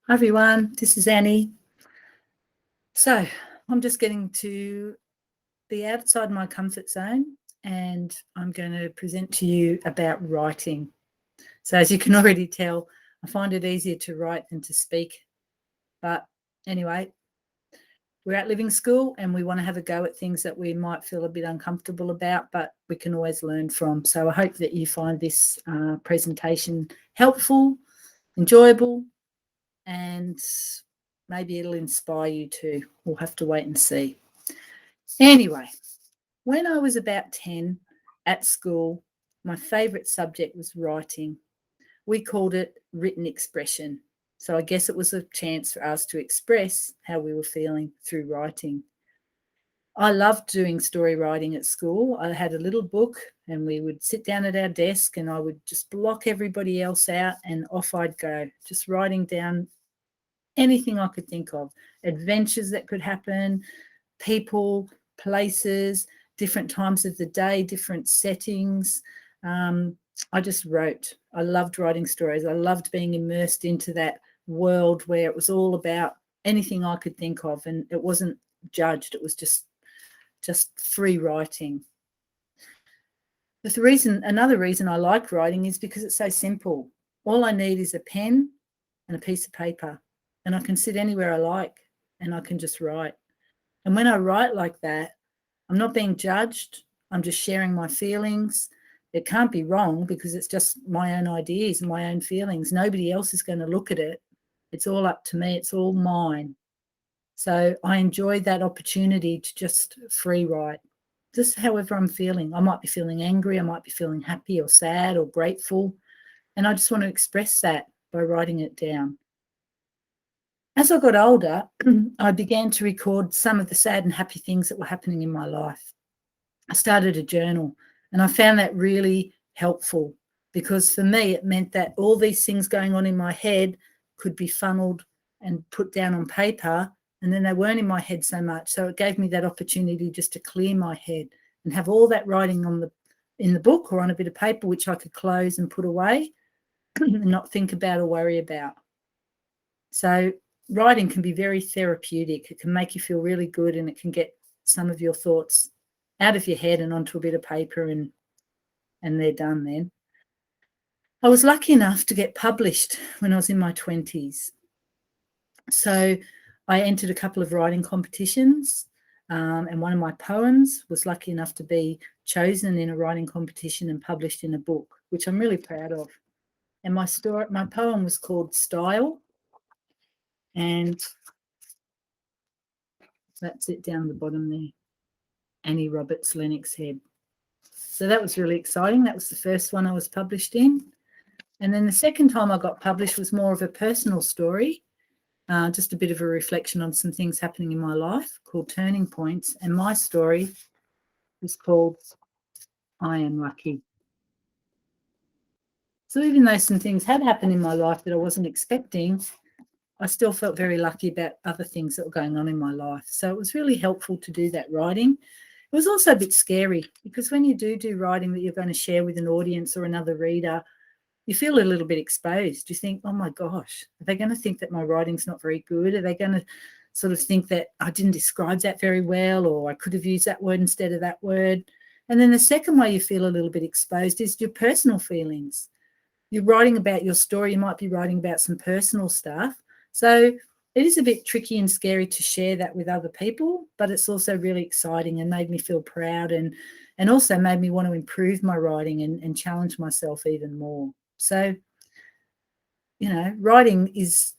Hi everyone, this is Annie. So I'm just getting to be outside my comfort zone and I'm going to present to you about writing. So as you can already tell, I find it easier to write than to speak. But anyway, we're at Living School and we want to have a go at things that we might feel a bit uncomfortable about, but we can always learn from. So I hope that you find this presentation helpful, enjoyable, and maybe it'll inspire you too. We'll have to wait and see. Anyway, when I was about 10 at school, my favourite subject was writing. We called it written expression. So I guess it was a chance for us to express how we were feeling through writing. I loved doing story writing at school. I had a little book and we would sit down at our desk and I would just block everybody else out and off I'd go, just writing down anything I could think of, adventures that could happen, people, places, different times of the day, different settings. I just wrote. I loved writing stories. I loved being immersed into that world where it was all about anything I could think of and it wasn't judged. It was just free writing. Another reason I like writing is because it's so simple. All I need is a pen and a piece of paper. And I can sit anywhere I like and I can just write. And when I write like that, I'm not being judged. I'm just sharing my feelings. It can't be wrong because it's just my own ideas and my own feelings. Nobody else is going to look at it. It's all up to me. It's all mine. So I enjoy that opportunity to just free write, just however I'm feeling. I might be feeling angry. I might be feeling happy or sad or grateful. And I just want to express that by writing it down. As I got older, I began to record some of the sad and happy things that were happening in my life. I started a journal and I found that really helpful because for me, it meant that all these things going on in my head could be funneled and put down on paper, and then they weren't in my head so much. So it gave me that opportunity just to clear my head and have all that writing in the book or on a bit of paper, which I could close and put away and not think about or worry about. So writing can be very therapeutic. It can make you feel really good and it can get some of your thoughts out of your head and onto a bit of paper and they're done then. I was lucky enough to get published when I was in my 20s. So I entered a couple of writing competitions and one of my poems was lucky enough to be chosen in a writing competition and published in a book, which I'm really proud of. And my poem was called Style. And that's it down the bottom there. Annie Roberts, Lennox Head. So that was really exciting. That was the first one I was published in. And then the second time I got published was more of a personal story, just a bit of a reflection on some things happening in my life called Turning Points. And my story was called I Am Lucky. So even though some things had happened in my life that I wasn't expecting, I still felt very lucky about other things that were going on in my life. So it was really helpful to do that writing. It was also a bit scary because when you do writing that you're going to share with an audience or another reader, you feel a little bit exposed. You think, oh my gosh, are they going to think that my writing's not very good? Are they going to sort of think that I didn't describe that very well, or I could have used that word instead of that word? And then the second way you feel a little bit exposed is your personal feelings. You're writing about your story. You might be writing about some personal stuff. So it is a bit tricky and scary to share that with other people, but it's also really exciting and made me feel proud and also made me want to improve my writing and challenge myself even more. So, you know, writing is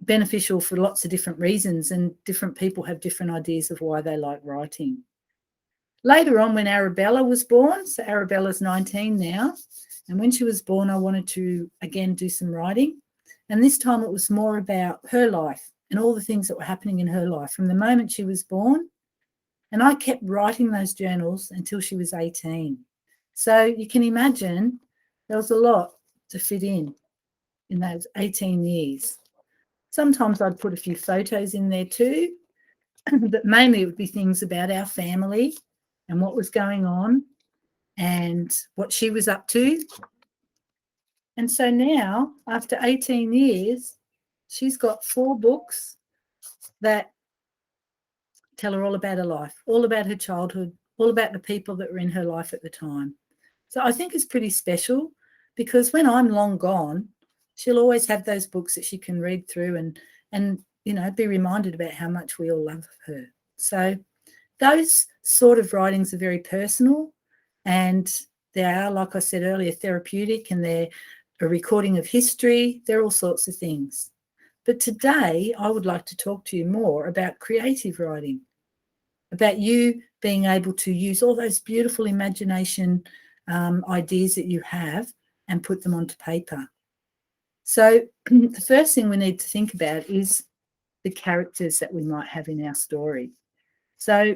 beneficial for lots of different reasons and different people have different ideas of why they like writing. Later on, when Arabella was born, so Arabella's 19 now, and when she was born, I wanted to, again, do some writing. And this time it was more about her life and all the things that were happening in her life from the moment she was born. And I kept writing those journals until she was 18. So you can imagine there was a lot to fit in those 18 years. Sometimes I'd put a few photos in there too, but mainly it would be things about our family and what was going on and what she was up to. And so now, after 18 years, She's got 4 books that tell her all about her life, all about her childhood, all about the people that were in her life at the time. So I think it's pretty special because when I'm long gone, she'll always have those books that she can read through and be reminded about how much we all love her. So those sort of writings are very personal, and they are, like I said earlier, therapeutic, and they're a recording of history. They're all sorts of things. But today I would like to talk to you more about creative writing, about you being able to use all those beautiful imagination ideas that you have and put them onto paper. So the first thing we need to think about is the characters that we might have in our story. So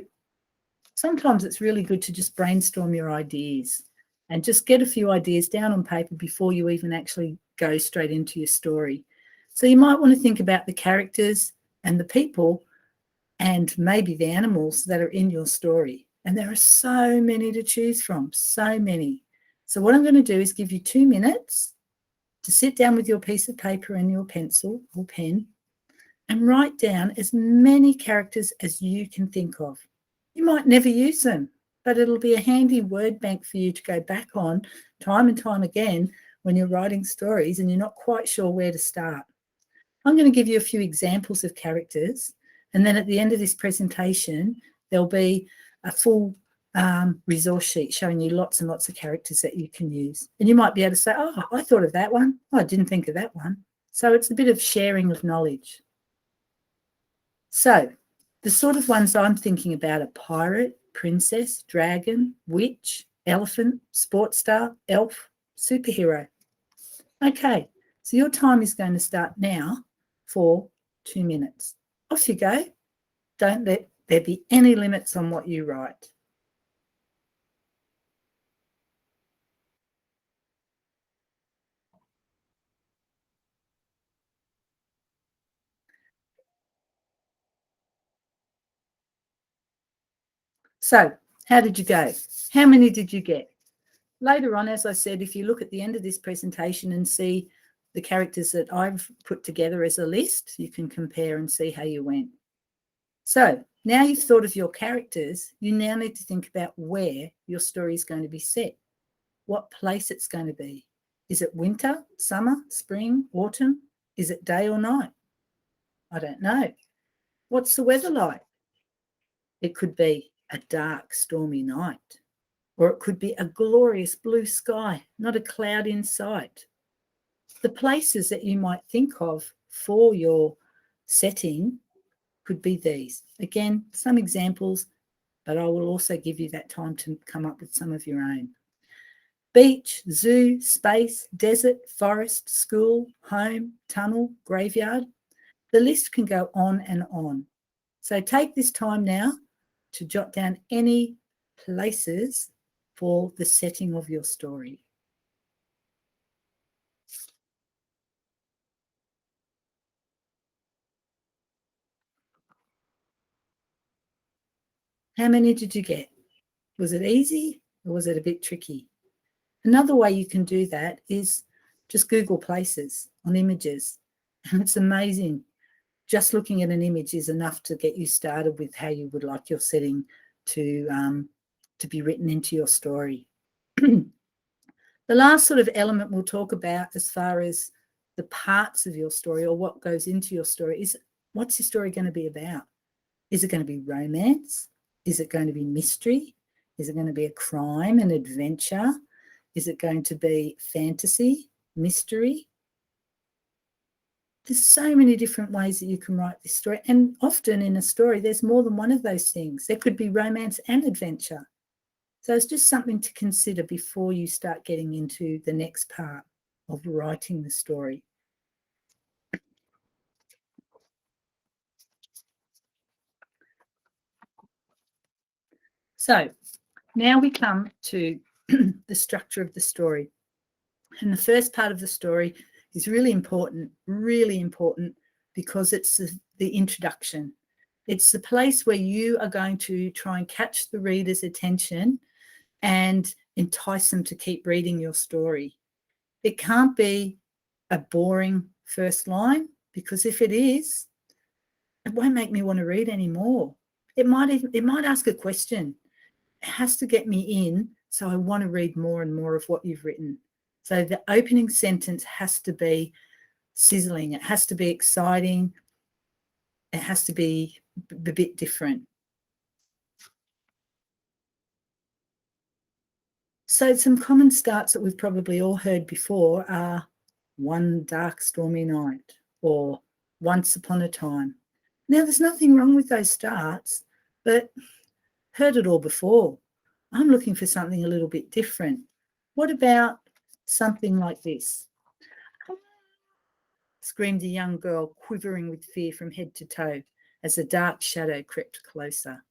sometimes it's really good to just brainstorm your ideas and just get a few ideas down on paper before you even actually go straight into your story. So you might want to think about the characters and the people and maybe the animals that are in your story. And there are so many to choose from, so many. So what I'm going to do is give you 2 minutes to sit down with your piece of paper and your pencil or pen and write down as many characters as you can think of. You might never use them, but it'll be a handy word bank for you to go back on time and time again when you're writing stories and you're not quite sure where to start. I'm going to give you a few examples of characters, and then at the end of this presentation, there'll be a full resource sheet showing you lots and lots of characters that you can use. And you might be able to say, oh, I thought of that one. Oh, I didn't think of that one. So it's a bit of sharing of knowledge. So the sort of ones I'm thinking about are pirate, princess, dragon, witch, elephant, sports star, elf, superhero. Okay, so your time is going to start now for 2 minutes. Off you go. Don't let there be any limits on what you write. So, how did you go? How many did you get? Later on, as I said, if you look at the end of this presentation and see the characters that I've put together as a list, you can compare and see how you went. So now you've thought of your characters, you now need to think about where your story is going to be set, what place it's going to be. Is it winter, summer, spring, autumn? Is it day or night? I don't know. What's the weather like? It could be a dark, stormy night, or it could be a glorious blue sky, not a cloud in sight. The places that you might think of for your setting could be these. Again, some examples, but I will also give you that time to come up with some of your own. Beach, zoo, space, desert, forest, school, home, tunnel, graveyard. The list can go on and on. So take this time now to jot down any places for the setting of your story. How many did you get? Was it easy or was it a bit tricky? Another way you can do that is just Google places on images. And it's amazing. Just looking at an image is enough to get you started with how you would like your setting to be written into your story. The last sort of element we'll talk about as far as the parts of your story or what goes into your story is, what's your story going to be about? Is it going to be romance? Is it going to be mystery? Is it going to be a crime and adventure? Is it going to be fantasy, mystery? There's so many different ways that you can write this story. And often in a story, there's more than one of those things. There could be romance and adventure. So it's just something to consider before you start getting into the next part of writing the story. So now we come to the structure of the story. And the first part of the story is really important because it's the introduction. It's the place where you are going to try and catch the reader's attention and entice them to keep reading your story. It can't be a boring first line. because if it is, it won't make me want to read anymore. It might ask a question. It has to get me in, so I want to read more and more of what you've written. So the opening sentence has to be sizzling. It has to be exciting. It has to be a bit different. So some common starts that we've probably all heard before are one dark stormy night or once upon a time. Now, there's nothing wrong with those starts, but heard it all before. I'm looking for something a little bit different. What about something like this? Screamed a young girl, quivering with fear from head to toe as the dark shadow crept closer.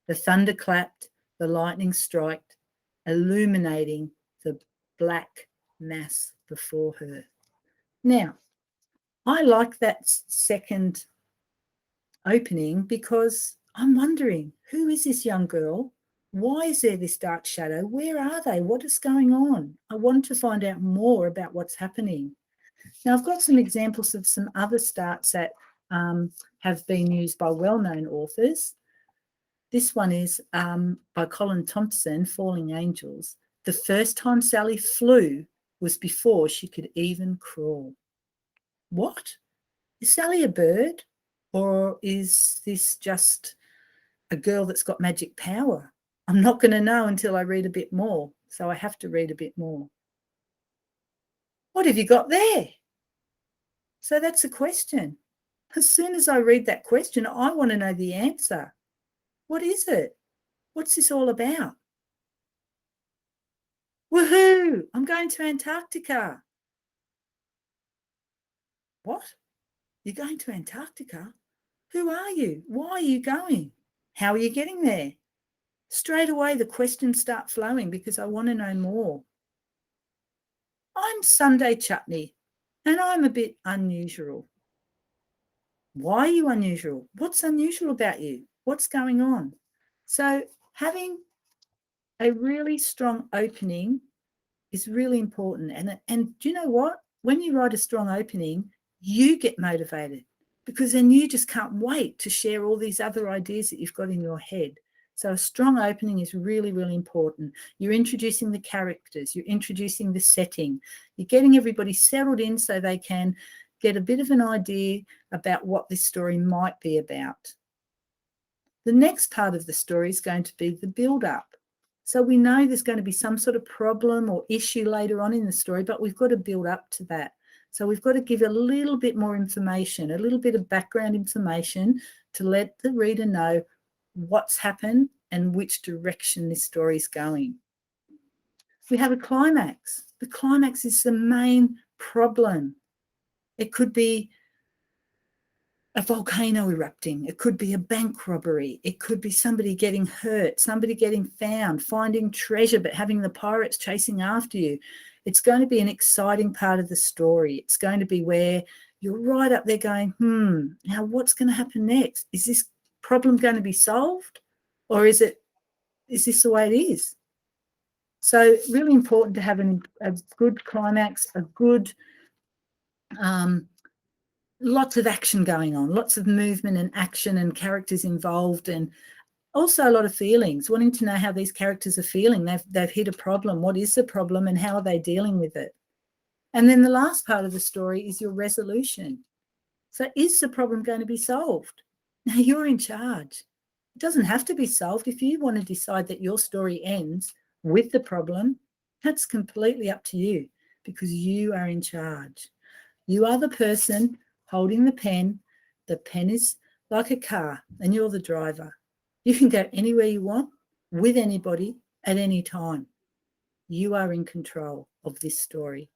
The thunder clapped, the lightning struck, illuminating the black mass before her. Now, I like that second opening because I'm wondering, who is this young girl? Why is there this dark shadow? Where are they? What is going on? I want to find out more about what's happening. Now, I've got some examples of some other starts that have been used by well-known authors. This one is by Colin Thompson, Falling Angels. The first time Sally flew was before she could even crawl. What? Is Sally a bird? Or is this just a girl that's got magic power? I'm not going to know until I read a bit more. So I have to read a bit more. What have you got there? So that's a question. As soon as I read that question, I want to know the answer. What is it? What's this all about? Woohoo! I'm going to Antarctica. What? You're going to Antarctica? Who are you? Why are you going? How are you getting there? Straight away, the questions start flowing because I want to know more. I'm Sunday Chutney, and I'm a bit unusual. Why are you unusual? What's unusual about you? What's going on? So having a really strong opening is really important. And do you know what? When you write a strong opening, you get motivated because then you just can't wait to share all these other ideas that you've got in your head. So a strong opening is really, really important. You're introducing the characters, you're introducing the setting, you're getting everybody settled in so they can get a bit of an idea about what this story might be about. The next part of the story is going to be the build-up. So we know there's going to be some sort of problem or issue later on in the story, but we've got to build up to that. So we've got to give a little bit more information, a little bit of background information to let the reader know what's happened and which direction this story is going. We have a climax. The climax is the main problem. It could be a volcano erupting. It could be a bank robbery. It could be somebody getting hurt, somebody getting found, finding treasure, but having the pirates chasing after you. It's going to be an exciting part of the story. It's going to be where you're right up there going, now what's going to happen next? Is this problem going to be solved? Or is this the way it is? So really important to have a good climax, a good lots of action going on, lots of movement and action and characters involved, and also a lot of feelings, wanting to know how these characters are feeling. They've hit a problem. What is the problem and how are they dealing with it? And then the last part of the story is your resolution. So is the problem going to be solved? Now you're in charge. It doesn't have to be solved. If you want to decide that your story ends with the problem, that's completely up to you because you are in charge. You are the person holding the pen. The pen is like a car and you're the driver. You can go anywhere you want with anybody at any time. You are in control of this story.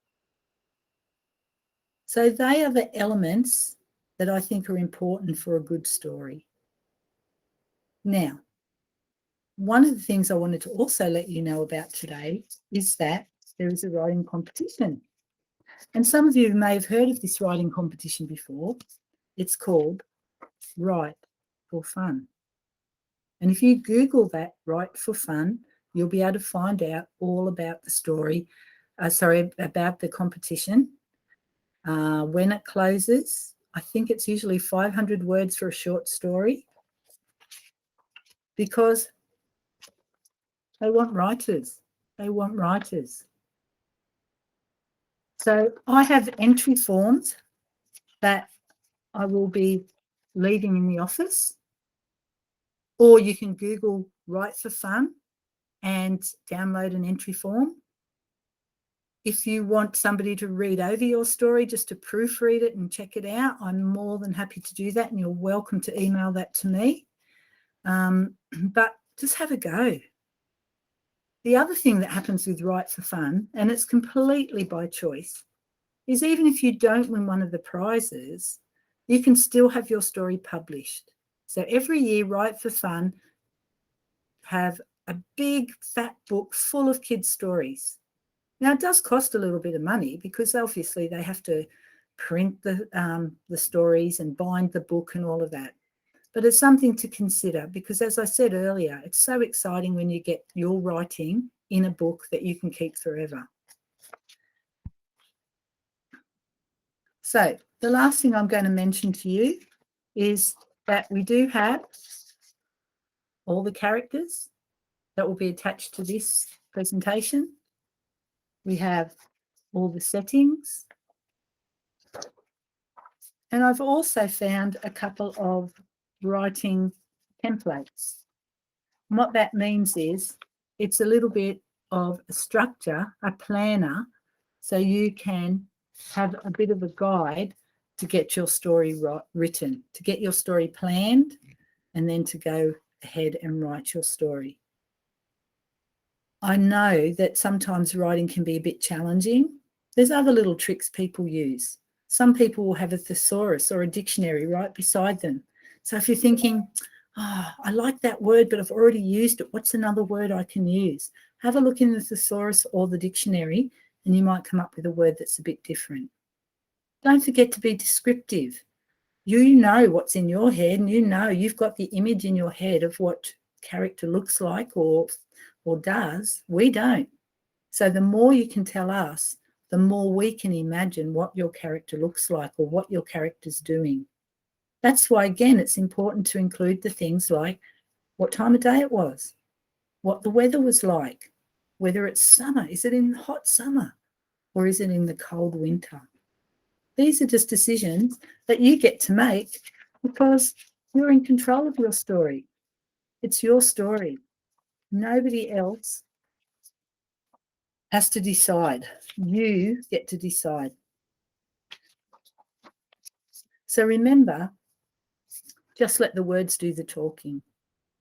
So they are the elements that I think are important for a good story. Now, one of the things I wanted to also let you know about today is that there is a writing competition. And some of you may have heard of this writing competition before. It's called Write for Fun. And if you Google that, Write for Fun, you'll be able to find out all about the story, about the competition, when it closes. I think it's usually 500 words for a short story, because they want writers. They want writers. So I have entry forms that I will be leaving in the office, or you can Google Write for Fun and download an entry form. If you want somebody to read over your story, just to proofread it and check it out, I'm more than happy to do that, and you're welcome to email that to me. But just have a go. The other thing that happens with Write for Fun, and it's completely by choice, is even if you don't win one of the prizes, you can still have your story published. So every year, Write for Fun have a big fat book full of kids' stories. Now, it does cost a little bit of money, because obviously they have to print the stories and bind the book and all of that. But it's something to consider, because as I said earlier, it's so exciting when you get your writing in a book that you can keep forever. So the last thing I'm going to mention to you is that we do have all the characters that will be attached to this presentation. We have all the settings. And I've also found a couple of writing templates. And what that means is it's a little bit of a structure, a planner, so you can have a bit of a guide to get your story written, to get your story planned, and then to go ahead and write your story. I know that sometimes writing can be a bit challenging. There's other little tricks people use. Some people will have a thesaurus or a dictionary right beside them. So if you're thinking, oh, I like that word, but I've already used it, what's another word I can use? Have a look in the thesaurus or the dictionary, and you might come up with a word that's a bit different. Don't forget to be descriptive. You know what's in your head, and you know you've got the image in your head of what character looks like or does. We don't. So the more you can tell us, the more we can imagine what your character looks like or what your character's doing. That's why, again, it's important to include the things like what time of day it was, what the weather was like, whether it's summer, is it in hot summer or is it in the cold winter? These are just decisions that you get to make because you're in control of your story. It's your story. Nobody else has to decide. You get to decide. So remember, just let the words do the talking.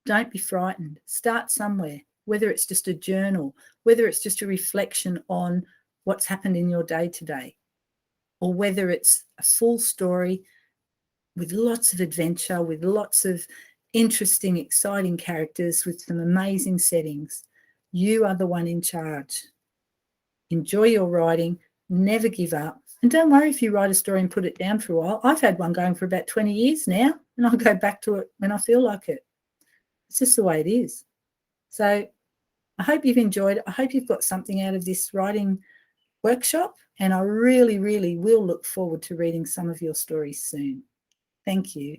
Don't be frightened. Start somewhere, whether it's just a journal, whether it's just a reflection on what's happened in your day today, or whether it's a full story with lots of adventure, with lots of interesting, exciting characters, with some amazing settings. You are the one in charge. Enjoy your writing, never give up. And don't worry if you write a story and put it down for a while. I've had one going for about 20 years now, and I'll go back to it when I feel like it. It's just the way it is. So I hope you've enjoyed it. I hope you've got something out of this writing workshop, and I really, really will look forward to reading some of your stories soon. Thank you.